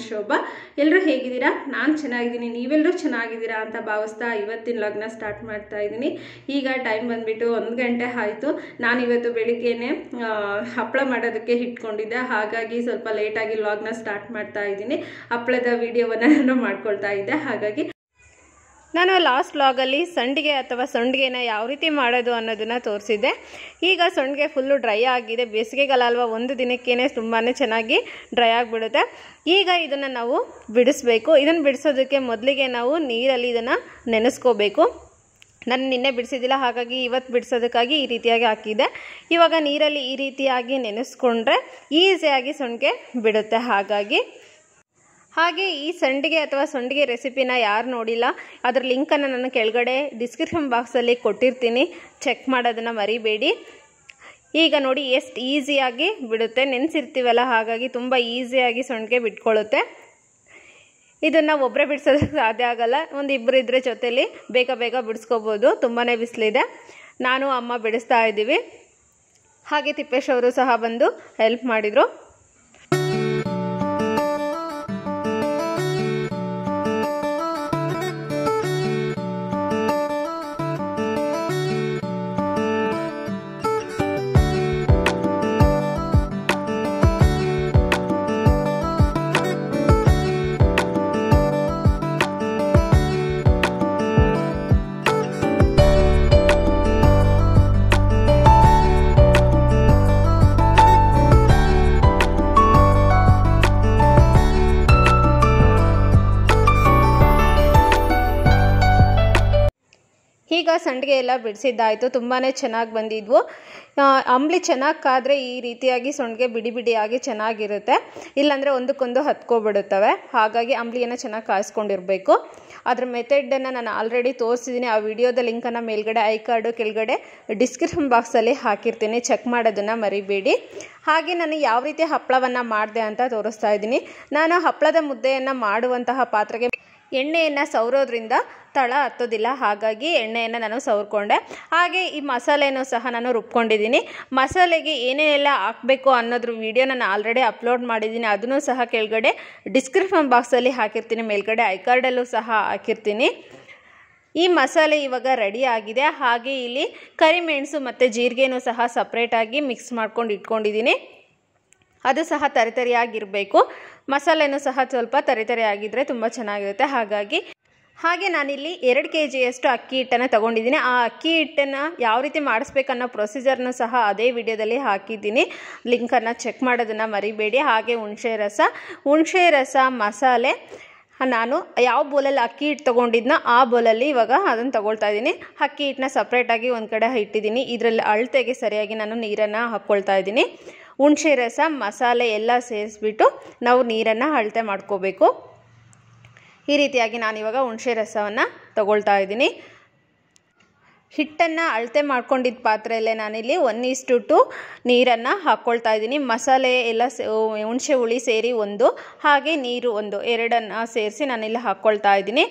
ಶೋಭಾ. ಎಲ್ಲರೂ ಹೇಗಿದ್ದೀರಾ? ನಾನು ಚೆನ್ನಾಗಿದ್ದೀನಿ, ನೀವೆಲ್ಲರೂ ಚೆನ್ನಾಗಿದ್ದೀರಾ ಅಂತ ಭಾವಿಸ್ತಾ ಇವತ್ತಿನ ವ್ಲಾಗ್ನ ಸ್ಟಾರ್ಟ್ ಮಾಡ್ತಾ ಇದ್ದೀನಿ. ಈಗ ಟೈಮ್ ಬಂದುಬಿಟ್ಟು 1 ಗಂಟೆ ಆಯಿತು. ನಾನು ಇವತ್ತು ಬೆಳಿಗ್ಗೆನೆ ಹಪ್ಪಳ ಮಾಡೋದಕ್ಕೆ ಇಟ್ಕೊಂಡಿದ್ದೆ, ಹಾಗಾಗಿ ಸ್ವಲ್ಪ ಲೇಟಾಗಿ ವ್ಲಾಗ್ನ ಸ್ಟಾರ್ಟ್ ಮಾಡ್ತಾ ಇದ್ದೀನಿ. ಹಪ್ಪಳದ ವಿಡಿಯೋವನ್ನು ನಾನು ಮಾಡ್ಕೊಳ್ತಾ ಇದ್ದೆ. ಹಾಗಾಗಿ ನಾನು ಲಾಸ್ಟ್ ವ್ಲಾಗಲ್ಲಿ ಸಂಡಿಗೆ ಅಥವಾ ಸಂಡಿಗೆನ ಯಾವ ರೀತಿ ಮಾಡೋದು ಅನ್ನೋದನ್ನು ತೋರಿಸಿದ್ದೆ. ಈಗ ಸಂಡಿಗೆ ಫುಲ್ಲು ಡ್ರೈ ಆಗಿದೆ, ಬೇಸಿಗೆಗಾಲ ಅಲ್ವಾ, ಒಂದು ದಿನಕ್ಕೇ ತುಂಬಾ ಚೆನ್ನಾಗಿ ಡ್ರೈ ಆಗಿಬಿಡುತ್ತೆ. ಈಗ ಇದನ್ನು ನಾವು ಬಿಡಿಸ್ಬೇಕು. ಇದನ್ನು ಬಿಡಿಸೋದಕ್ಕೆ ಮೊದಲಿಗೆ ನಾವು ನೀರಲ್ಲಿ ಇದನ್ನು ನೆನೆಸ್ಕೋಬೇಕು. ನಾನು ನಿನ್ನೆ ಬಿಡಿಸಿದ್ದಿಲ್ಲ, ಹಾಗಾಗಿ ಇವತ್ತು ಬಿಡಿಸೋದಕ್ಕಾಗಿ ಈ ರೀತಿಯಾಗಿ ಹಾಕಿದ್ದೆ. ಇವಾಗ ನೀರಲ್ಲಿ ಈ ರೀತಿಯಾಗಿ ನೆನೆಸ್ಕೊಂಡ್ರೆ ಈಸಿಯಾಗಿ ಸಂಡಿಗೆ ಬಿಡುತ್ತೆ. ಹಾಗೆ ಈ ಸಂಡಿಗೆ ಅಥವಾ ಸಂಡಿಗೆ ರೆಸಿಪಿನ ಯಾರು ನೋಡಿಲ್ಲ, ಅದರ ಲಿಂಕನ್ನು ನಾನು ಕೆಳಗಡೆ ಡಿಸ್ಕ್ರಿಪ್ಷನ್ ಬಾಕ್ಸಲ್ಲಿ ಕೊಟ್ಟಿರ್ತೀನಿ, ಚೆಕ್ ಮಾಡೋದನ್ನು ಮರಿಬೇಡಿ. ಈಗ ನೋಡಿ ಎಷ್ಟು ಈಸಿಯಾಗಿ ಬಿಡುತ್ತೆ, ನೆನೆಸಿರ್ತೀವಲ್ಲ, ಹಾಗಾಗಿ ತುಂಬ ಈಸಿಯಾಗಿ ಸಂಡಿಗೆ ಬಿಟ್ಕೊಳ್ಳುತ್ತೆ. ಇದನ್ನು ಒಬ್ಬರೇ ಬಿಡಿಸೋದಕ್ಕೆ ಸಾಧ್ಯ ಆಗಲ್ಲ, ಒಂದು ಇಬ್ಬರು ಇದ್ದರೆ ಜೊತೆಲಿ ಬೇಗ ಬಿಡಿಸ್ಕೋಬೋದು. ತುಂಬಾ ಬಿಸಿಲಿದೆ, ನಾನು ಅಮ್ಮ ಬಿಡಿಸ್ತಾ ಇದ್ದೀವಿ. ಹಾಗೆ ತಿಪ್ಪೇಶ್ ಅವರು ಸಹ ಬಂದು ಹೆಲ್ಪ್ ಮಾಡಿದರು. ಈಗ ಸಂಡಿಗೆ ಎಲ್ಲ ಬಿಡಿಸಿದ್ದಾಯಿತು, ತುಂಬಾ ಚೆನ್ನಾಗಿ ಬಂದಿದ್ವು. ಅಂಬ್ಲಿ ಚೆನ್ನಾಗಿ ಕಾದರೆ ಈ ರೀತಿಯಾಗಿ ಸಂಡಿಗೆ ಬಿಡಿಯಾಗಿ ಚೆನ್ನಾಗಿರುತ್ತೆ, ಇಲ್ಲಾಂದರೆ ಒಂದಕ್ಕೊಂದು ಹತ್ಕೊಬಿಡುತ್ತವೆ. ಹಾಗಾಗಿ ಅಂಬ್ಲಿಯನ್ನು ಚೆನ್ನಾಗಿ ಕಾಯಿಸ್ಕೊಂಡಿರಬೇಕು. ಅದ್ರ ಮೆಥಡನ್ನು ನಾನು ಆಲ್ರೆಡಿ ತೋರಿಸಿದ್ದೀನಿ. ಆ ವಿಡಿಯೋದ ಲಿಂಕನ್ನು ಮೇಲ್ಗಡೆ ಐ ಕಾರ್ಡು ಕೆಳಗಡೆ ಡಿಸ್ಕ್ರಿಪ್ಷನ್ ಬಾಕ್ಸಲ್ಲಿ ಹಾಕಿರ್ತೀನಿ, ಚೆಕ್ ಮಾಡೋದನ್ನು ಮರಿಬೇಡಿ. ಹಾಗೆ ನಾನು ಯಾವ ರೀತಿ ಹಪ್ಪಳವನ್ನು ಮಾಡಿದೆ ಅಂತ ತೋರಿಸ್ತಾ ಇದ್ದೀನಿ. ನಾನು ಹಪ್ಪಳದ ಮುದ್ದೆಯನ್ನು ಮಾಡುವಂತಹ ಪಾತ್ರೆಗೆ ಎಣ್ಣೆಯನ್ನು ಸವರೋದ್ರಿಂದ ತಳ ಹತ್ತೋದಿಲ್ಲ, ಹಾಗಾಗಿ ಎಣ್ಣೆಯನ್ನು ನಾನು ಸವರ್ಕೊಂಡೆ. ಹಾಗೆ ಈ ಮಸಾಲೆನೂ ಸಹ ನಾನು ರುಬ್ಕೊಂಡಿದ್ದೀನಿ. ಮಸಾಲೆಗೆ ಏನೇನೆಲ್ಲ ಹಾಕಬೇಕು ಅನ್ನೋದ್ರ ವಿಡಿಯೋ ನಾನು ಆಲ್ರೆಡಿ ಅಪ್ಲೋಡ್ ಮಾಡಿದ್ದೀನಿ, ಅದನ್ನು ಸಹ ಕೆಳಗಡೆ ಡಿಸ್ಕ್ರಿಪ್ಷನ್ ಬಾಕ್ಸಲ್ಲಿ ಹಾಕಿರ್ತೀನಿ, ಮೇಲ್ಗಡೆ ಐ ಕಾರ್ಡಲ್ಲೂ ಸಹ ಹಾಕಿರ್ತೀನಿ. ಈ ಮಸಾಲೆ ಇವಾಗ ರೆಡಿ ಆಗಿದೆ. ಹಾಗೆ ಇಲ್ಲಿ ಕರಿಮೆಣಸು ಮತ್ತು ಜೀರಿಗೆನೂ ಸಹ ಸಪ್ರೇಟಾಗಿ ಮಿಕ್ಸ್ ಮಾಡ್ಕೊಂಡು ಇಟ್ಕೊಂಡಿದ್ದೀನಿ. ಅದು ಸಹ ತರಿತರಿಯಾಗಿರಬೇಕು. ಮಸಾಲೆನೂ ಸಹ ಸ್ವಲ್ಪ ತರಿತರಿಯಾಗಿದ್ದರೆ ತುಂಬ ಚೆನ್ನಾಗಿರುತ್ತೆ. ಹಾಗೆ ನಾನಿಲ್ಲಿ 2 kgಯಷ್ಟು ಅಕ್ಕಿ ಹಿಟ್ಟನ್ನು ತೊಗೊಂಡಿದ್ದೀನಿ. ಆ ಅಕ್ಕಿ ಹಿಟ್ಟನ್ನು ಯಾವ ರೀತಿ ಮಾಡಿಸ್ಬೇಕನ್ನೋ ಪ್ರೊಸೀಜರ್ನೂ ಸಹ ಅದೇ ವಿಡಿಯೋದಲ್ಲಿ ಹಾಕಿದ್ದೀನಿ, ಲಿಂಕನ್ನು ಚೆಕ್ ಮಾಡೋದನ್ನು ಮರಿಬೇಡಿ. ಹಾಗೆ ಹುಣಸೆ ರಸ ಮಸಾಲೆ ನಾನು ಯಾವ ಬೋಲಲ್ಲಿ ಅಕ್ಕಿ ಹಿಟ್ಟು ತೊಗೊಂಡಿದ್ನೋ ಆ ಬೋಲಲ್ಲಿ ಇವಾಗ ಅದನ್ನು ತೊಗೊಳ್ತಾ ಇದ್ದೀನಿ. ಅಕ್ಕಿ ಹಿಟ್ಟನ್ನ ಸಪ್ರೇಟಾಗಿ ಒಂದು ಕಡೆ ಇಟ್ಟಿದ್ದೀನಿ. ಇದರಲ್ಲಿ ಅಳತೆಗೆ ಸರಿಯಾಗಿ ನಾನು ನೀರನ್ನು ಹಾಕ್ಕೊಳ್ತಾ ಇದ್ದೀನಿ. ಹುಣಸೆ ರಸ ಮಸಾಲೆ ಎಲ್ಲ ಸೇರಿಸ್ಬಿಟ್ಟು ನಾವು ನೀರನ್ನು ಅಳತೆ ಮಾಡ್ಕೋಬೇಕು. ಈ ರೀತಿಯಾಗಿ ನಾನಿವಾಗ ಹುಣಸೆ ರಸವನ್ನು ತಗೊಳ್ತಾ ಇದ್ದೀನಿ. ಹಿಟ್ಟನ್ನು ಅಳತೆ ಮಾಡ್ಕೊಂಡಿದ್ದ ಪಾತ್ರೆಯಲ್ಲೇ ನಾನಿಲ್ಲಿ 1:2 ನೀರನ್ನು ಹಾಕ್ಕೊಳ್ತಾ ಇದ್ದೀನಿ. ಮಸಾಲೆ ಎಲ್ಲ ಹುಣಸೆ ಹುಳಿ ಸೇರಿ 1, ಹಾಗೆ ನೀರು 1, 2 ಸೇರಿಸಿ ನಾನಿಲ್ಲಿ ಹಾಕ್ಕೊಳ್ತಾ ಇದ್ದೀನಿ.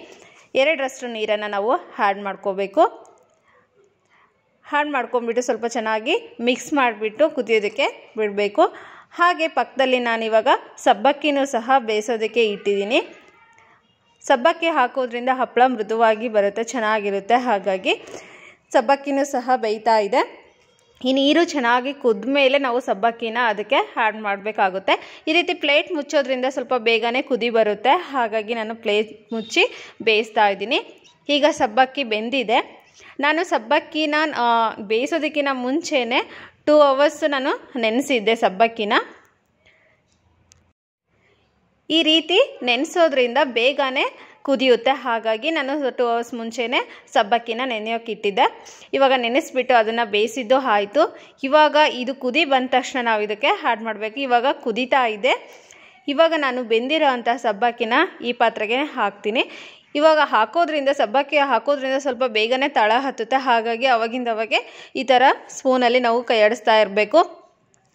2ರಷ್ಟು ನೀರನ್ನು ನಾವು ಆ್ಯಡ್ ಮಾಡ್ಕೋಬೇಕು. ಆ್ಯಡ್ ಮಾಡ್ಕೊಂಡ್ಬಿಟ್ಟು ಸ್ವಲ್ಪ ಚೆನ್ನಾಗಿ ಮಿಕ್ಸ್ ಮಾಡಿಬಿಟ್ಟು ಕುದಿಯೋದಕ್ಕೆ ಬಿಡಬೇಕು. ಹಾಗೆ ಪಕ್ಕದಲ್ಲಿ ನಾನಿವಾಗ ಸಬ್ಬಕ್ಕಿನೂ ಸಹ ಬೇಯಿಸೋದಕ್ಕೆ ಇಟ್ಟಿದ್ದೀನಿ. ಸಬ್ಬಕ್ಕಿ ಹಾಕೋದ್ರಿಂದ ಹಪ್ಪಳ ಮೃದುವಾಗಿ ಬರುತ್ತೆ, ಚೆನ್ನಾಗಿರುತ್ತೆ. ಹಾಗಾಗಿ ಸಬ್ಬಕ್ಕಿನೂ ಸಹ ಬೇಯ್ತಾ ಇದೆ. ಈ ನೀರು ಚೆನ್ನಾಗಿ ಕುದ್ದ ಮೇಲೆ ನಾವು ಸಬ್ಬಕ್ಕಿನ ಅದಕ್ಕೆ ಆ್ಯಡ್ ಮಾಡಬೇಕಾಗುತ್ತೆ. ಈ ರೀತಿ ಪ್ಲೇಟ್ ಮುಚ್ಚೋದ್ರಿಂದ ಸ್ವಲ್ಪ ಬೇಗನೆ ಕುದಿ ಬರುತ್ತೆ, ಹಾಗಾಗಿ ನಾನು ಪ್ಲೇಟ್ ಮುಚ್ಚಿ ಬೇಯಿಸ್ತಾ ಇದ್ದೀನಿ. ಈಗ ಸಬ್ಬಕ್ಕಿ ಬೆಂದಿದೆ. ನಾನು ಸಬ್ಬಕ್ಕಿನ ಬೇಯಿಸೋದಕ್ಕಿಂತ ಮುಂಚೆನೇ 2 hours ನಾನು ನೆನೆಸಿದ್ದೆ ಸಬ್ಬಕ್ಕಿನ. ಈ ರೀತಿ ನೆನೆಸೋದ್ರಿಂದ ಬೇಗನೆ ಕುದಿಯುತ್ತೆ, ಹಾಗಾಗಿ ನಾನು 2 hours ಮುಂಚೆನೇ ಸಬ್ಬಕ್ಕಿನ ನೆನೆಯೋಕೆ ಇಟ್ಟಿದ್ದೆ. ಇವಾಗ ನೆನೆಸ್ಬಿಟ್ಟು ಅದನ್ನು ಬೇಯಿಸಿದ್ದು ಆಯಿತು. ಇವಾಗ ಇದು ಕುದಿ ಬಂದ ತಕ್ಷಣ ನಾವು ಇದಕ್ಕೆ ಆ್ಯಡ್ ಮಾಡಬೇಕು. ಇವಾಗ ಕುದೀತಾ ಇದೆ. ಇವಾಗ ನಾನು ಬೆಂದಿರೋ ಅಂಥ ಸಬ್ಬಕ್ಕಿನ ಈ ಪಾತ್ರೆಗೆ ಹಾಕ್ತೀನಿ. ಇವಾಗ ಸಬ್ಬಕ್ಕಿ ಹಾಕೋದ್ರಿಂದ ಸ್ವಲ್ಪ ಬೇಗನೆ ತಳ ಹತ್ತುತ್ತೆ, ಹಾಗಾಗಿ ಅವಾಗಿಂದವಾಗೆ ಈ ಥರ ಸ್ಪೂನಲ್ಲಿ ನಾವು ಕೈ ಆಡಿಸ್ತಾ ಇರಬೇಕು,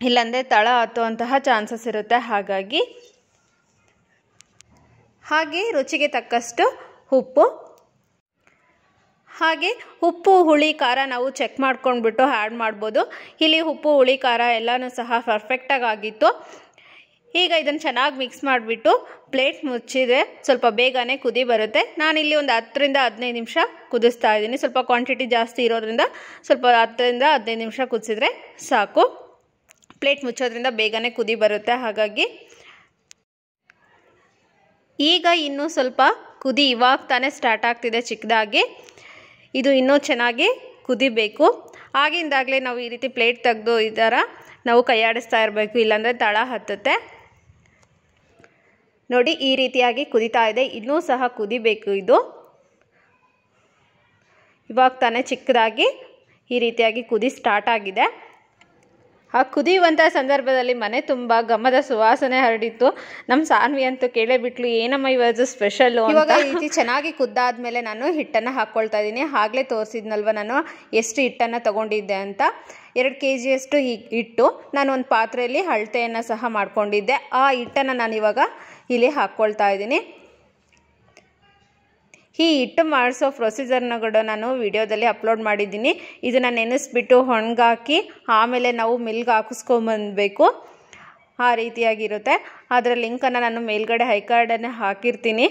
ಇಲ್ಲಾಂದರೆ ತಳ ಹತ್ತುವಂತಹ ಚಾನ್ಸಸ್ ಇರುತ್ತೆ. ಹಾಗೆ ರುಚಿಗೆ ತಕ್ಕಷ್ಟು ಉಪ್ಪು, ಹಾಗೆ ಉಪ್ಪು ಹುಳಿ ಖಾರ ನಾವು ಚೆಕ್ ಮಾಡ್ಕೊಂಡ್ಬಿಟ್ಟು ಆ್ಯಡ್ ಮಾಡ್ಬೋದು. ಇಲ್ಲಿ ಉಪ್ಪು ಹುಳಿ ಖಾರ ಎಲ್ಲನೂ ಸಹ ಪರ್ಫೆಕ್ಟಾಗಿ ಆಗಿತ್ತು. ಈಗ ಇದನ್ನು ಚೆನ್ನಾಗಿ ಮಿಕ್ಸ್ ಮಾಡಿಬಿಟ್ಟು ಪ್ಲೇಟ್ ಮುಚ್ಚಿದ್ರೆ ಸ್ವಲ್ಪ ಬೇಗನೆ ಕುದಿ ಬರುತ್ತೆ. ನಾನಿಲ್ಲಿ ಒಂದು 10 ರಿಂದ 15 ನಿಮಿಷ ಕುದಿಸ್ತಾ ಇದ್ದೀನಿ. ಸ್ವಲ್ಪ ಕ್ವಾಂಟಿಟಿ ಜಾಸ್ತಿ ಇರೋದ್ರಿಂದ ಸ್ವಲ್ಪ 10 ರಿಂದ 15 ನಿಮಿಷ ಕುದಿಸಿದ್ರೆ ಸಾಕು. ಪ್ಲೇಟ್ ಮುಚ್ಚೋದ್ರಿಂದ ಬೇಗನೆ ಕುದಿ ಬರುತ್ತೆ. ಹಾಗಾಗಿ ಈಗ ಇನ್ನೂ ಸ್ವಲ್ಪ ಕುದಿ ಇವಾಗ ತಾನೇ ಸ್ಟಾರ್ಟ್ ಆಗ್ತಿದೆ ಚಿಕ್ಕದಾಗಿ. ಇದು ಇನ್ನೂ ಚೆನ್ನಾಗಿ ಕುದಿಬೇಕು. ಆಗಿಂದಾಗಲೇ ನಾವು ಈ ರೀತಿ ಪ್ಲೇಟ್ ತೆಗೆದು ಈ ಥರ ನಾವು ಕೈಯಾಡಿಸ್ತಾ ಇರಬೇಕು, ಇಲ್ಲಾಂದರೆ ತಳ ಹತ್ತುತ್ತೆ. ನೋಡಿ ಈ ರೀತಿಯಾಗಿ ಕುದಿತಾ ಇದೆ. ಇನ್ನೂ ಸಹ ಕುದಿಬೇಕು. ಇದು ಇವಾಗ ತಾನೇ ಚಿಕ್ಕದಾಗಿ ಈ ರೀತಿಯಾಗಿ ಕುದಿ ಸ್ಟಾರ್ಟ್ ಆಗಿದೆ. ಆ ಕುದಿಯುವಂಥ ಸಂದರ್ಭದಲ್ಲಿ ಮನೆ ತುಂಬ ಘಮದ ಸುವಾಸನೆ ಹರಡಿತ್ತು. ನಮ್ಮ ಸಾನ್ವಿ ಅಂತೂ ಕೇಳೇ ಬಿಟ್ಲು, ಏನಮ್ಮ ಇವತ್ತು ಸ್ಪೆಷಲ್ಲು. ಇವಾಗ ಈ ರೀತಿ ಚೆನ್ನಾಗಿ ಕುದ್ದಾದ್ಮೇಲೆ ನಾನು ಹಿಟ್ಟನ್ನು ಹಾಕ್ಕೊಳ್ತಾ ಇದ್ದೀನಿ. ಆಗಲೇ ತೋರಿಸಿದ್ನಲ್ವ ನಾನು ಎಷ್ಟು ಹಿಟ್ಟನ್ನು ತೊಗೊಂಡಿದ್ದೆ ಅಂತ. 2 kgಯಷ್ಟು ಹಿಟ್ಟು ನಾನು ಒಂದು ಪಾತ್ರೆಯಲ್ಲಿ ಅಳತೆಯನ್ನು ಸಹ ಮಾಡ್ಕೊಂಡಿದ್ದೆ. ಆ ಹಿಟ್ಟನ್ನು ನಾನು ಇವಾಗ ಇಲ್ಲಿ ಹಾಕ್ಕೊಳ್ತಾ ಇದ್ದೀನಿ. ಈ ಹಿಟ್ಟು ಮಾಡಿಸೋ ಪ್ರೊಸೀಜರ್ನ ಕೂಡ ನಾನು ವಿಡಿಯೋದಲ್ಲಿ ಅಪ್ಲೋಡ್ ಮಾಡಿದ್ದೀನಿ. ಇದನ್ನು ನೆನೆಸ್ಬಿಟ್ಟು ಒಣಗಾಕಿ ಆಮೇಲೆ ನಾವು ಮಿಲ್ಗೆ ಹಾಕಿಸ್ಕೊಂಬಂದಬೇಕು. ಆ ರೀತಿಯಾಗಿರುತ್ತೆ. ಅದರ ಲಿಂಕನ್ನು ನಾನು ಮೇಲ್ಗಡೆ ಐಕಾರ್ಡನ್ನು ಹಾಕಿರ್ತೀನಿ.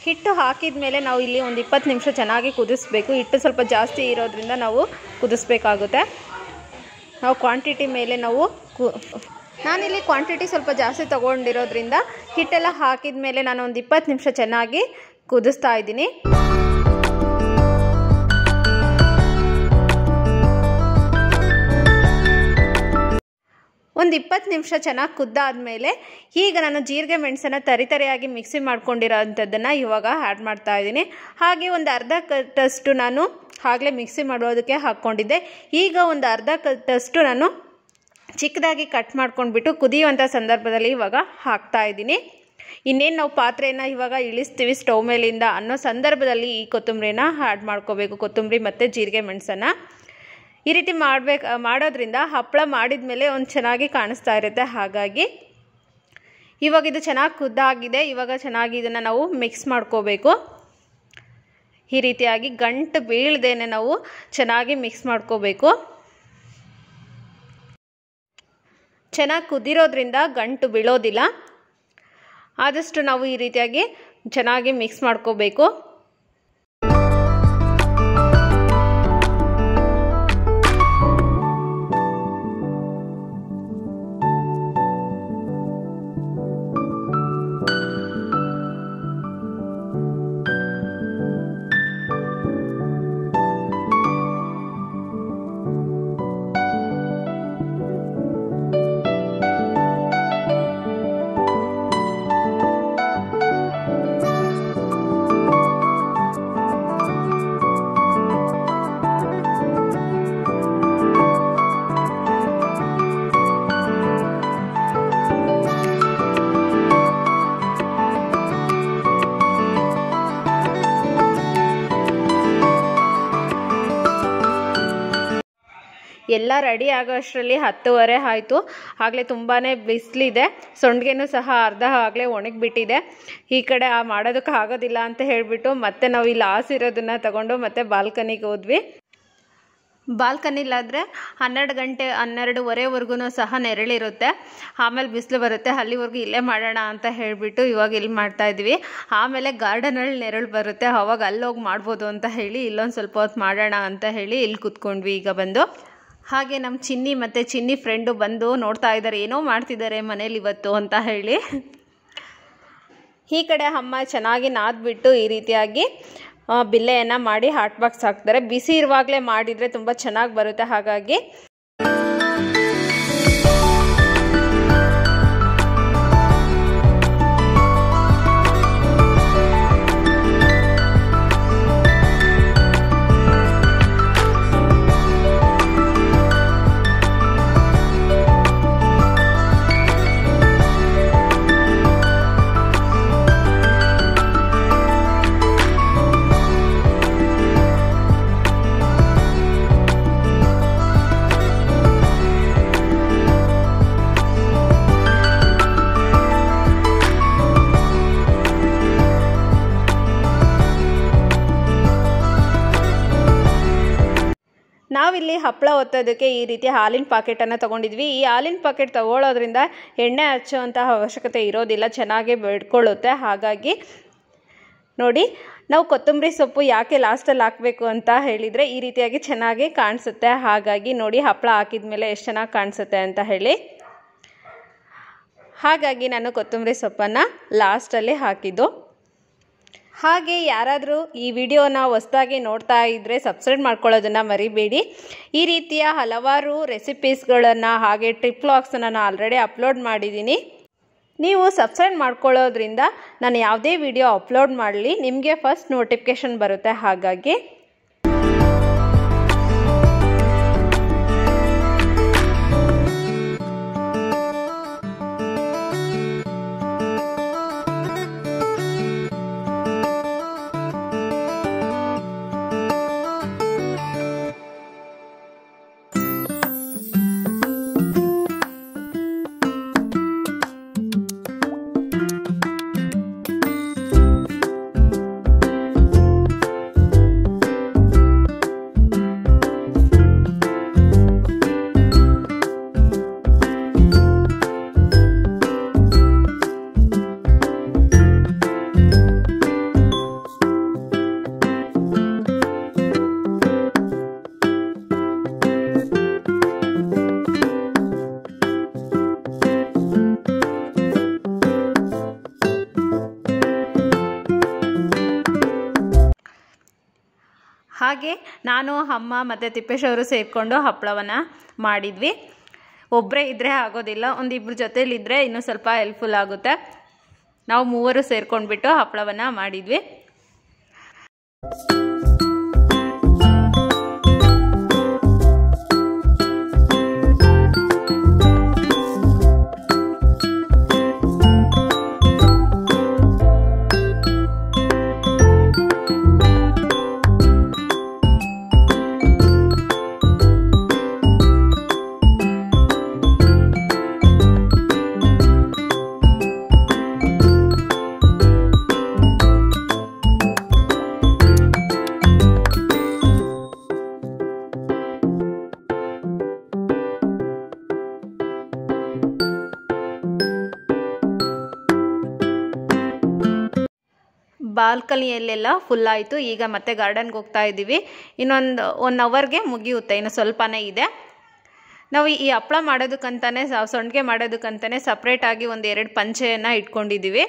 ಹಿಟ್ಟು ಹಾಕಿದ ಮೇಲೆ ನಾವು ಇಲ್ಲಿ ಒಂದು 20 ನಿಮಿಷ ಚೆನ್ನಾಗಿ ಕುದಿಸ್ಬೇಕು. ಹಿಟ್ಟು ಸ್ವಲ್ಪ ಜಾಸ್ತಿ ಇರೋದ್ರಿಂದ ನಾವು ಕುದಿಸ್ಬೇಕಾಗುತ್ತೆ. ನಾವು ಕ್ವಾಂಟಿಟಿ ಮೇಲೆ ನಾವು ನಾನಿಲ್ಲಿ ಕ್ವಾಂಟಿಟಿ ಸ್ವಲ್ಪ ಜಾಸ್ತಿ ತೊಗೊಂಡಿರೋದ್ರಿಂದ ಹಿಟ್ಟೆಲ್ಲ ಹಾಕಿದ ಮೇಲೆ ನಾನು ಒಂದು 20 ನಿಮಿಷ ಚೆನ್ನಾಗಿ ಕುದಿಸ್ತಾ ಇದ್ದೀನಿ. ಒಂದು 20 ನಿಮಿಷ ಚೆನ್ನಾಗಿ ಕುದ್ದಾದಮೇಲೆ ಈಗ ನಾನು ಜೀರಿಗೆ ಮೆಣಸನ್ನು ತರಿತರಿಯಾಗಿ ಮಿಕ್ಸಿ ಮಾಡ್ಕೊಂಡಿರೋ ಅಂಥದ್ದನ್ನು ಇವಾಗ ಆ್ಯಡ್ ಮಾಡ್ತಾ ಇದ್ದೀನಿ. ಹಾಗೆ ಒಂದು ಅರ್ಧ ಕಟ್ಟಷ್ಟು ನಾನು ಆಗಲೇ ಮಿಕ್ಸಿ ಮಾಡೋದಕ್ಕೆ ಹಾಕ್ಕೊಂಡಿದ್ದೆ. ಈಗ ಒಂದು ಅರ್ಧ ಕಟ್ಟಷ್ಟು ನಾನು ಚಿಕ್ಕದಾಗಿ ಕಟ್ ಮಾಡ್ಕೊಂಡ್ಬಿಟ್ಟು ಕುದಿಯುವಂಥ ಸಂದರ್ಭದಲ್ಲಿ ಇವಾಗ ಹಾಕ್ತಾ ಇದ್ದೀನಿ. ಇನ್ನೇನು ನಾವು ಪಾತ್ರೆಯನ್ನು ಇವಾಗ ಇಳಿಸ್ತೀವಿ ಸ್ಟವ್ ಮೇಲಿಂದ ಅನ್ನೋ ಸಂದರ್ಭದಲ್ಲಿ ಈ ಕೊತ್ತಂಬರಿನ ಆ್ಯಡ್ ಮಾಡ್ಕೋಬೇಕು. ಕೊತ್ತಂಬರಿ ಮತ್ತು ಜೀರಿಗೆ ಮೆಣಸನ್ನು ಈ ರೀತಿ ಮಾಡೋದ್ರಿಂದ ಹಪ್ಪಳ ಮಾಡಿದ ಮೇಲೆ ಒಂದು ಚೆನ್ನಾಗಿ ಕಾಣಿಸ್ತಾ ಇರುತ್ತೆ. ಹಾಗಾಗಿ ಇವಾಗ ಇದು ಚೆನ್ನಾಗಿ ಕುದ್ದಾಗಿದೆ. ಇವಾಗ ಚೆನ್ನಾಗಿ ಇದನ್ನು ನಾವು ಮಿಕ್ಸ್ ಮಾಡ್ಕೋಬೇಕು. ಈ ರೀತಿಯಾಗಿ ಗಂಟು ಬೀಳದೇನೆ ನಾವು ಚೆನ್ನಾಗಿ ಮಿಕ್ಸ್ ಮಾಡ್ಕೋಬೇಕು. ಚೆನ್ನಾಗಿ ಕುದಿರೋದ್ರಿಂದ ಗಂಟು ಬೀಳೋದಿಲ್ಲ. ಆದಷ್ಟು ನಾವು ಈ ರೀತಿಯಾಗಿ ಚೆನ್ನಾಗಿ ಮಿಕ್ಸ್ ಮಾಡ್ಕೋಬೇಕು. ಎಲ್ಲ ರೆಡಿ ಆಗೋ ಅಷ್ಟರಲ್ಲಿ 10:30 ಆಯಿತು. ಆಗಲೇ ತುಂಬಾ ಬಿಸಿಲಿದೆ. ಸೊಂಡಿಗೆನೂ ಸಹ ಅರ್ಧ ಆಗಲೇ ಒಣಗಿಬಿಟ್ಟಿದೆ. ಈ ಕಡೆ ಮಾಡೋದಕ್ಕೆ ಆಗೋದಿಲ್ಲ ಅಂತ ಹೇಳಿಬಿಟ್ಟು ಮತ್ತೆ ನಾವು ಇಲ್ಲಿ ಆಸಿರೋದನ್ನು ತಗೊಂಡು ಮತ್ತೆ ಬಾಲ್ಕನಿಗೆ ಹೋದ್ವಿ. ಬಾಲ್ಕನಿಲಾದರೆ 12 ಗಂಟೆ 12:30ವರೆಗೂ ಸಹ ನೆರಳಿರುತ್ತೆ. ಆಮೇಲೆ ಬಿಸಿಲು ಬರುತ್ತೆ. ಅಲ್ಲಿವರೆಗೂ ಇಲ್ಲೇ ಮಾಡೋಣ ಅಂತ ಹೇಳಿಬಿಟ್ಟು ಇವಾಗ ಇಲ್ಲಿ ಮಾಡ್ತಾಯಿದ್ವಿ. ಆಮೇಲೆ ಗಾರ್ಡನಲ್ಲಿ ನೆರಳು ಬರುತ್ತೆ, ಅವಾಗ ಅಲ್ಲೋಗಿ ಮಾಡ್ಬೋದು ಅಂತ ಹೇಳಿ ಇಲ್ಲೊಂದು ಸ್ವಲ್ಪ ಹೊತ್ತು ಮಾಡೋಣ ಅಂತ ಹೇಳಿ ಇಲ್ಲಿ ಕೂತ್ಕೊಂಡ್ವಿ ಈಗ ಬಂದು. ಹಾಗೆ ನಮ್ಮ ಚಿನ್ನಿ ಮತ್ತು ಚಿನ್ನಿ ಫ್ರೆಂಡು ಬಂದು ನೋಡ್ತಾ ಇದ್ದಾರೆ, ಏನೋ ಮಾಡ್ತಿದ್ದಾರೆ ಮನೇಲಿ ಇವತ್ತು ಅಂತ ಹೇಳಿ. ಈ ಕಡೆ ಅಮ್ಮ ಚೆನ್ನಾಗಿ ನಾದ್ಬಿಟ್ಟು ಈ ರೀತಿಯಾಗಿ ಬಿಲ್ಲೆಯನ್ನು ಮಾಡಿ ಹಾಟ್ ಬಾಕ್ಸ್ ಹಾಕ್ತಾರೆ. ಬಿಸಿ ಇರುವಾಗಲೇ ಮಾಡಿದರೆ ತುಂಬ ಚೆನ್ನಾಗಿ ಬರುತ್ತೆ. ಹಾಗಾಗಿ ನಾವಿಲ್ಲಿ ಹಪ್ಪಳ ಒತ್ತೋದಕ್ಕೆ ಈ ರೀತಿ ಹಾಲಿನ ಪಾಕೆಟನ್ನು ತೊಗೊಂಡಿದ್ವಿ. ಈ ಹಾಲಿನ ಪಾಕೆಟ್ ತೊಗೊಳ್ಳೋದ್ರಿಂದ ಎಣ್ಣೆ ಹಚ್ಚುವಂತಹ ಅವಶ್ಯಕತೆ ಇರೋದಿಲ್ಲ, ಚೆನ್ನಾಗಿ ಬೆಳ್ಕೊಳ್ಳುತ್ತೆ. ಹಾಗಾಗಿ ನೋಡಿ, ನಾವು ಕೊತ್ತಂಬರಿ ಸೊಪ್ಪು ಯಾಕೆ ಲಾಸ್ಟಲ್ಲಿ ಹಾಕಬೇಕು ಅಂತ ಹೇಳಿದರೆ ಈ ರೀತಿಯಾಗಿ ಚೆನ್ನಾಗಿ ಕಾಣಿಸುತ್ತೆ. ಹಾಗಾಗಿ ನೋಡಿ, ಹಪ್ಪಳ ಹಾಕಿದ ಮೇಲೆ ಎಷ್ಟು ಚೆನ್ನಾಗಿ ಕಾಣಿಸುತ್ತೆ ಅಂತ ಹೇಳಿ. ಹಾಗಾಗಿ ನಾನು ಕೊತ್ತಂಬರಿ ಸೊಪ್ಪನ್ನು ಲಾಸ್ಟಲ್ಲಿ ಹಾಕಿದ್ದು. ಹಾಗೆ ಯಾರಾದರೂ ಈ ವಿಡಿಯೋನ ಹೊಸದಾಗಿ ನೋಡ್ತಾ ಇದ್ದರೆ ಸಬ್ಸ್ಕ್ರೈಬ್ ಮಾಡ್ಕೊಳ್ಳೋದನ್ನು ಮರಿಬೇಡಿ. ಈ ರೀತಿಯ ಹಲವಾರು ರೆಸಿಪೀಸ್ಗಳನ್ನು ಹಾಗೆ ಟ್ರಿಪ್ ವ್ಲಾಗ್ಸನ್ನು ನಾನು ಆಲ್ರೆಡಿ ಅಪ್ಲೋಡ್ ಮಾಡಿದ್ದೀನಿ. ನೀವು ಸಬ್ಸ್ಕ್ರೈಬ್ ಮಾಡ್ಕೊಳ್ಳೋದ್ರಿಂದ ನಾನು ಯಾವುದೇ ವಿಡಿಯೋ ಅಪ್ಲೋಡ್ ಮಾಡಲಿ ನಿಮಗೆ ಫಸ್ಟ್ ನೋಟಿಫಿಕೇಷನ್ ಬರುತ್ತೆ. ಹಾಗಾಗಿ ಹಾಗೆ ನಾನು ಅಮ್ಮ ಮತ್ತು ತಿಪ್ಪೇಶ್ ಅವರು ಸೇರಿಕೊಂಡು ಹಪ್ಪಳವನ್ನು ಮಾಡಿದ್ವಿ. ಒಬ್ಬರೇ ಇದ್ದರೆ ಆಗೋದಿಲ್ಲ, ಒಂದಿಬ್ಬರು ಜೊತೆಲಿದ್ದರೆ ಇನ್ನೂ ಸ್ವಲ್ಪ ಹೆಲ್ಪ್ಫುಲ್ ಆಗುತ್ತೆ. ನಾವು ಮೂವರು ಸೇರ್ಕೊಂಡ್ಬಿಟ್ಟು ಹಪ್ಪಳವನ್ನು ಮಾಡಿದ್ವಿ. ಬಾಲ್ಕನಿಯಲ್ಲೆಲ್ಲ ಫುಲ್ ಆಯಿತು. ಈಗ ಮತ್ತೆ ಗಾರ್ಡನ್ಗೆ ಹೋಗ್ತಾ ಇದ್ದೀವಿ. ಇನ್ನೊಂದು 1 ಅವರ್ಗೆ ಮುಗಿಯುತ್ತೆ, ಇನ್ನು ಸ್ವಲ್ಪನೇ ಇದೆ. ನಾವು ಈ ಹಪ್ಪಳ ಮಾಡೋದಕ್ಕಂತಾನೆ ಸೊಂಡಿಗೆ ಮಾಡೋದಕ್ಕಂತಾನೆ ಸಪ್ರೇಟಾಗಿ 1-2 ಪಂಚೆಯನ್ನು ಇಟ್ಕೊಂಡಿದ್ದೀವಿ.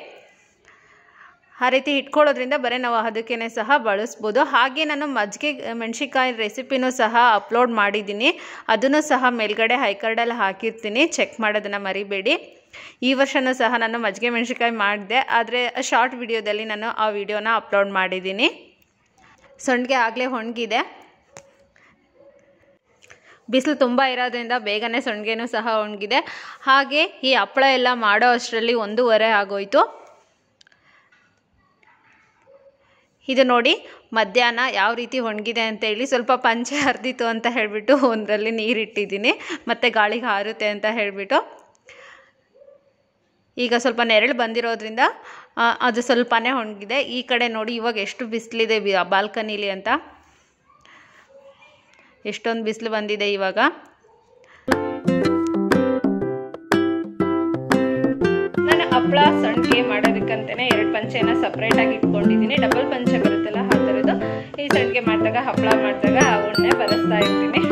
ಆ ರೀತಿ ಇಟ್ಕೊಳ್ಳೋದ್ರಿಂದ ಬರೀ ನಾವು ಅದಕ್ಕೇ ಸಹ ಬಳಸ್ಬೋದು. ಹಾಗೆ ನಾನು ಮಜ್ಜಿಗೆ ಮೆಣಸಿನ್ಕಾಯಿ ರೆಸಿಪಿನೂ ಸಹ ಅಪ್ಲೋಡ್ ಮಾಡಿದ್ದೀನಿ, ಅದನ್ನು ಸಹ ಮೇಲ್ಗಡೆ ಐಕಾರ್ಡಲ್ಲಿ ಹಾಕಿರ್ತೀನಿ, ಚೆಕ್ ಮಾಡೋದನ್ನು ಮರಿಬೇಡಿ. ಈ ವರ್ಷವೂ ಸಹ ನಾನು ಮಜ್ಜಿಗೆ ಮೆಣಸಿನ್ಕಾಯಿ ಮಾಡಿದೆ, ಆದರೆ ಶಾರ್ಟ್ ವಿಡಿಯೋದಲ್ಲಿ ನಾನು ಆ ವಿಡಿಯೋನ ಅಪ್ಲೋಡ್ ಮಾಡಿದ್ದೀನಿ. ಸೊಂಡಿಗೆ ಆಗಲೇ ಒಣಗಿದೆ, ಬಿಸಿಲು ತುಂಬ ಇರೋದ್ರಿಂದ ಬೇಗನೆ ಸೊಂಡಿಗೆನೂ ಸಹ ಒಣಗಿದೆ. ಹಾಗೆ ಈ ಹಪ್ಪಳ ಎಲ್ಲ ಮಾಡೋ ಅಷ್ಟರಲ್ಲಿ 1:30 ಆಗೋಯಿತು. ಇದು ನೋಡಿ ಮಧ್ಯಾಹ್ನ ಯಾವ ರೀತಿ ಒಣಗಿದೆ ಅಂತೇಳಿ. ಸ್ವಲ್ಪ ಪಂಚೆ ಹರಿದಿತ್ತು ಅಂತ ಹೇಳಿಬಿಟ್ಟು ಒಂದರಲ್ಲಿ ನೀರಿಟ್ಟಿದ್ದೀನಿ, ಮತ್ತು ಗಾಳಿಗೆ ಹಾರುತ್ತೆ ಅಂತ ಹೇಳಿಬಿಟ್ಟು. ಈಗ ಸ್ವಲ್ಪ ನೆರಳು ಬಂದಿರೋದ್ರಿಂದ ಅದು ಸ್ವಲ್ಪನೇ ಒಣಗಿದೆ. ಈ ಕಡೆ ನೋಡಿ ಇವಾಗ ಎಷ್ಟು ಬಿಸಿಲಿದೆ ಬಾಲ್ಕನಿಲಿ ಅಂತ. ಎಷ್ಟೊಂದು ಬಿಸಿಲು ಬಂದಿದೆ ಇವಾಗ. ನಾನು ಹಪ್ಪಳ ಸಂಡಿಗೆ ಮಾಡೋದಕ್ಕಂತಲೇ 2 ಪಂಚೆನ ಸಪ್ರೇಟಾಗಿ ಇಟ್ಕೊಂಡಿದ್ದೀನಿ. ಡಬಲ್ ಪಂಚೆ ಬರುತ್ತಲ್ಲ ಆ ಥರದ್ದು. ಈ ಸಂಡಿಗೆ ಮಾಡಿದಾಗ ಹಪ್ಪಳ ಮಾಡಿದಾಗ ಅವನ್ನೇ ಬರೆಸ್ತಾ ಇರ್ತೀನಿ.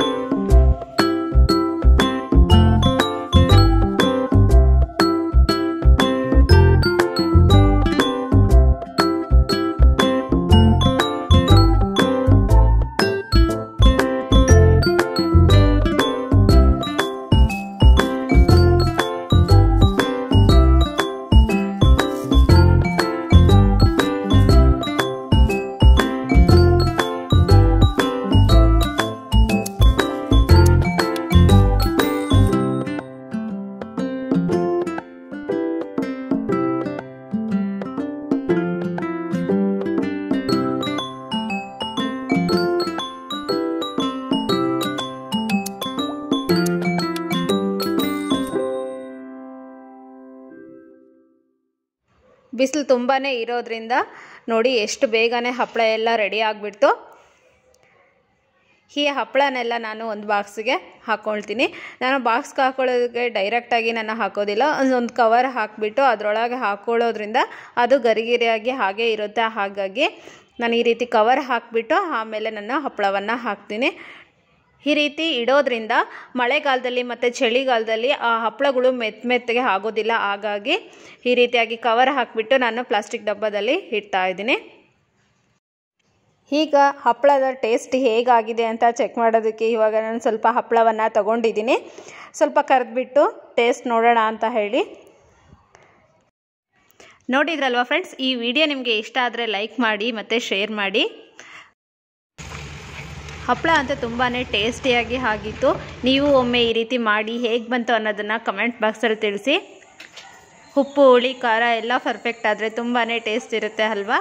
ಬಿಸಿಲು ತುಂಬಾ ಇರೋದ್ರಿಂದ ನೋಡಿ ಎಷ್ಟು ಬೇಗನೆ ಹಪ್ಪಳ ಎಲ್ಲ ರೆಡಿ ಆಗಿಬಿಡ್ತು. ಈ ಹಪ್ಪಳನೆಲ್ಲ ನಾನು ಒಂದು ಬಾಕ್ಸಿಗೆ ಹಾಕ್ಕೊಳ್ತೀನಿ. ನಾನು ಬಾಕ್ಸ್ಗೆ ಹಾಕ್ಕೊಳ್ಳೋದಕ್ಕೆ ಡೈರೆಕ್ಟಾಗಿ ನಾನು ಹಾಕೋದಿಲ್ಲ. ಒಂದು ಕವರ್ ಹಾಕಿಬಿಟ್ಟು ಅದರೊಳಗೆ ಹಾಕ್ಕೊಳ್ಳೋದ್ರಿಂದ ಅದು ಗರಿಗರಿಯಾಗಿ ಹಾಗೇ ಇರುತ್ತೆ. ಹಾಗಾಗಿ ನಾನು ಈ ರೀತಿ ಕವರ್ ಹಾಕಿಬಿಟ್ಟು ಆಮೇಲೆ ನಾನು ಹಪ್ಪಳವನ್ನು ಹಾಕ್ತೀನಿ. ಈ ರೀತಿ ಇಡೋದ್ರಿಂದ ಮಳೆಗಾಲದಲ್ಲಿ ಮತ್ತು ಚಳಿಗಾಲದಲ್ಲಿ ಆ ಹಪ್ಪಳಗಳು ಮೆತ್ತಗೆ ಆಗೋದಿಲ್ಲ. ಹಾಗಾಗಿ ಈ ರೀತಿಯಾಗಿ ಕವರ್ ಹಾಕಿಬಿಟ್ಟು ನಾನು ಪ್ಲಾಸ್ಟಿಕ್ ಡಬ್ಬದಲ್ಲಿ ಇಡ್ತಾ ಇದ್ದೀನಿ. ಈಗ ಹಪ್ಪಳದ ಟೇಸ್ಟ್ ಹೇಗಾಗಿದೆ ಅಂತ ಚೆಕ್ ಮಾಡೋದಕ್ಕೆ ಇವಾಗ ನಾನು ಸ್ವಲ್ಪ ಹಪ್ಪಳವನ್ನು ತಗೊಂಡಿದ್ದೀನಿ. ಸ್ವಲ್ಪ ಕರೆದ್ಬಿಟ್ಟು ಟೇಸ್ಟ್ ನೋಡೋಣ ಅಂತ ಹೇಳಿ. ನೋಡಿದ್ರಲ್ವ ಫ್ರೆಂಡ್ಸ್, ಈ ವಿಡಿಯೋ ನಿಮಗೆ ಇಷ್ಟ ಆದರೆ ಲೈಕ್ ಮಾಡಿ ಮತ್ತು ಶೇರ್ ಮಾಡಿ. ಹಪ್ಪಳ ಅಂತ ತುಂಬಾ ಟೇಸ್ಟಿಯಾಗಿ ಆಗಿತ್ತು. ನೀವು ಒಮ್ಮೆ ಈ ರೀತಿ ಮಾಡಿ ಹೇಗೆ ಬಂತು ಅನ್ನೋದನ್ನು ಕಮೆಂಟ್ ಬಾಕ್ಸಲ್ಲಿ ತಿಳಿಸಿ. ಉಪ್ಪು ಹುಳಿ ಖಾರ ಎಲ್ಲ ಪರ್ಫೆಕ್ಟ್ ಆದರೆ ತುಂಬಾ ಟೇಸ್ಟ್ ಇರುತ್ತೆ ಅಲ್ವಾ.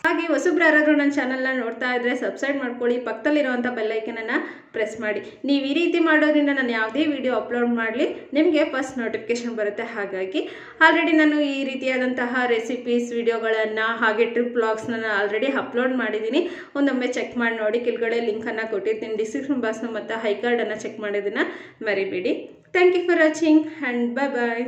ಹಾಗೆ ಹೊಸಬ್ರು ಯಾರಾದರೂ ನನ್ನ ಚಾನಲ್ನ ನೋಡ್ತಾ ಇದ್ದರೆ ಸಬ್ಸ್ಕ್ರೈಬ್ ಮಾಡ್ಕೊಳ್ಳಿ. ಪಕ್ಕದಲ್ಲಿರುವಂಥ ಬೆಲ್ಲೈಕನನ್ನು ಪ್ರೆಸ್ ಮಾಡಿ. ನೀವು ಈ ರೀತಿ ಮಾಡೋದ್ರಿಂದ ನಾನು ಯಾವುದೇ ವಿಡಿಯೋ ಅಪ್ಲೋಡ್ ಮಾಡಲಿ ನಿಮಗೆ ಫಸ್ಟ್ ನೋಟಿಫಿಕೇಷನ್ ಬರುತ್ತೆ. ಹಾಗಾಗಿ ಆಲ್ರೆಡಿ ನಾನು ಈ ರೀತಿಯಾದಂತಹ ರೆಸಿಪೀಸ್ ವಿಡಿಯೋಗಳನ್ನು ಹಾಗೆ ಟ್ರಿಪ್ ವ್ಲಾಗ್ಸ್ನ ಆಲ್ರೆಡಿ ಅಪ್ಲೋಡ್ ಮಾಡಿದ್ದೀನಿ. ಒಂದೊಮ್ಮೆ ಚೆಕ್ ಮಾಡಿ ನೋಡಿ. ಕೆಳಗಡೆ ಲಿಂಕನ್ನು ಕೊಟ್ಟಿರ್ತೀನಿ ಡಿಸ್ಕ್ರಿಪ್ಷನ್ ಬಾಕ್ಸ್ನ ಮತ್ತು ಹೈಕಾರ್ಡನ್ನು ಚೆಕ್ ಮಾಡೋದನ್ನು ಮರಿಬೇಡಿ. Thank you for watching and bye.